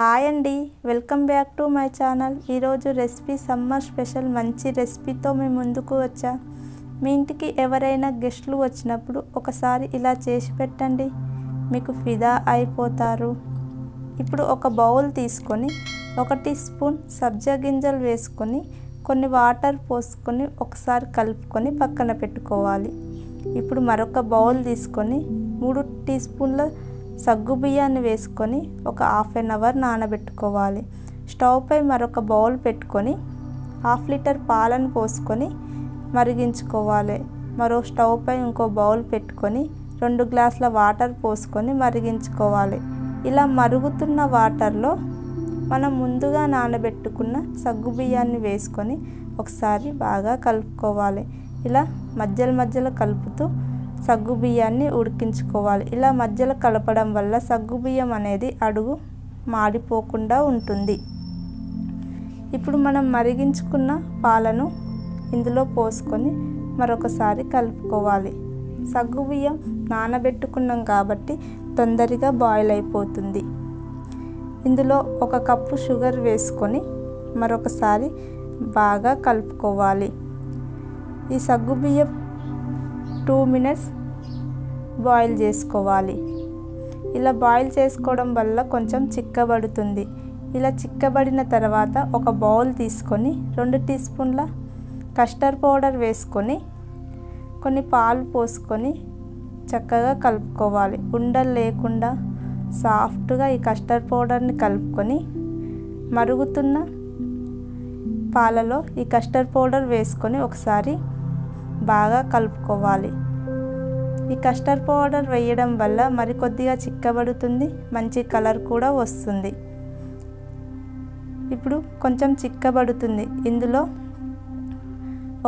Hi అండి, welcome back to my channel. ఈరోజు recipe summer special మంచి రెసిపీతో మేము ముందుకు వచ్చా. మీ ఇంటికి ఎవరైనా గెస్టులు వచ్చినప్పుడు ఒకసారి ఇలా చేసి పెట్టండి, మీకు ఫిదా అయిపోతారు. ఇప్పుడు ఒక బౌల్ తీసుకొని 1 టీ స్పూన్ సబ్జా గింజలు వేసుకొని కొన్ని వాటర్ పోసుకొని ఒకసారి కలుపుకొని పక్కన పెట్టుకోవాలి. ఇప్పుడు మరొక బౌల్ తీసుకొని 3 టీ స్పూన్ల సగ్గు బియ్యాన్ని వేసుకొని ఒక హాఫ్ అన్ అవర్ నానబెట్టుకోవాలి. స్టవ్ పై మరొక బౌల్ పెట్టుకొని 1/2 లీటర్ పాలను పోసుకొని మరిగించుకోవాలి. మరో స్టవ్ పై ఇంకో బౌల్ పెట్టుకొని 2 గ్లాసుల వాటర్ పోసుకొని మరిగించుకోవాలి. ఇలా మరుగుతున్న వాటర్లో మనం ముందుగా నానబెట్టుకున్న సగ్గు బియ్యాన్ని వేసుకొని ఒకసారి బాగా కలుపుకోవాలి. ఇలా మధ్యలో కలుపుతూ సగ్గు బియ్యాన్ని ఉడికించుకోవాలి. ఇలా మధ్యలో కలపడం వల్ల సగ్గు బియ్యం అనేది అడుగు మాడిపోకుండా ఉంటుంది. ఇప్పుడు మనం మరిగించుకున్న పాలను ఇందులో పోసుకొని మరొకసారి కలుపుకోవాలి. సగ్గు బియ్యం నానబెట్టుకున్నాం కాబట్టి తొందరగా బాయిల్ అయిపోతుంది. ఇందులో 1 కప్పు షుగర్ వేసుకొని మరొకసారి బాగా కలుపుకోవాలి. ఈ సగ్గు బియ్యం 2 మినిట్స్ బాయిల్ చేసుకోవాలి. ఇలా బాయిల్ చేసుకోవడం వల్ల కొంచెం చిక్కబడుతుంది. ఇలా చిక్కబడిన తర్వాత ఒక బౌల్ తీసుకొని 2 టీ స్పూన్ల కస్టర్డ్ పౌడర్ వేసుకొని కొన్ని పాలు పోసుకొని చక్కగా కలుపుకోవాలి. ఉండలు లేకుండా సాఫ్ట్గా ఈ కస్టర్డ్ పౌడర్ని కలుపుకొని మరుగుతున్న పాలలో ఈ కస్టర్డ్ పౌడర్ వేసుకొని ఒకసారి బాగా కలుపుకోవాలి. ఈ కస్టర్డ్ పౌడర్ వేయడం వల్ల మరికొద్దిగా చిక్కబడుతుంది, మంచి కలర్ కూడా వస్తుంది. ఇప్పుడు కొంచెం చిక్కబడుతుంది. ఇందులో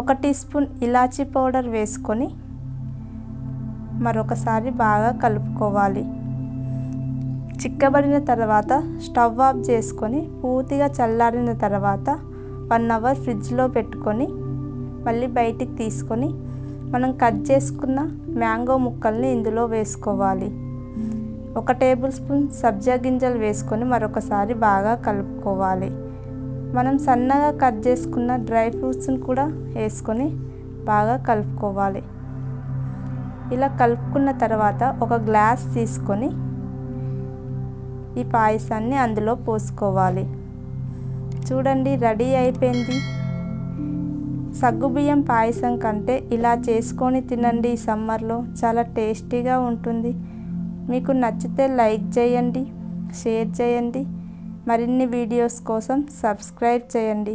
1 టీ స్పూన్ ఇలాచీ పౌడర్ వేసుకొని మరొకసారి బాగా కలుపుకోవాలి. చిక్కబడిన తర్వాత స్టవ్ ఆఫ్ చేసుకొని పూర్తిగా చల్లారిన తర్వాత 1 అవర్ ఫ్రిడ్జ్లో పెట్టుకొని మళ్ళీ బయటికి తీసుకొని మనం కట్ చేసుకున్న మ్యాంగో ముక్కల్ని ఇందులో వేసుకోవాలి. 1 టేబుల్ స్పూన్ సబ్జా గింజలు వేసుకొని మరొకసారి బాగా కలుపుకోవాలి. మనం సన్నగా కట్ చేసుకున్న డ్రై ఫ్రూట్స్ని కూడా వేసుకొని బాగా కలుపుకోవాలి. ఇలా కలుపుకున్న తర్వాత ఒక గ్లాస్ తీసుకొని ఈ పాయసాన్ని అందులో పోసుకోవాలి. చూడండి, రెడీ అయిపోయింది. సగ్గుబియ్యం పాయసం కంటే ఇలా చేసుకొని తినండి. ఈ సమ్మర్లో చాలా టేస్టీగా ఉంటుంది. మీకు నచ్చితే లైక్ చేయండి, షేర్ చేయండి. మరిన్ని వీడియోస్ కోసం సబ్స్క్రైబ్ చేయండి.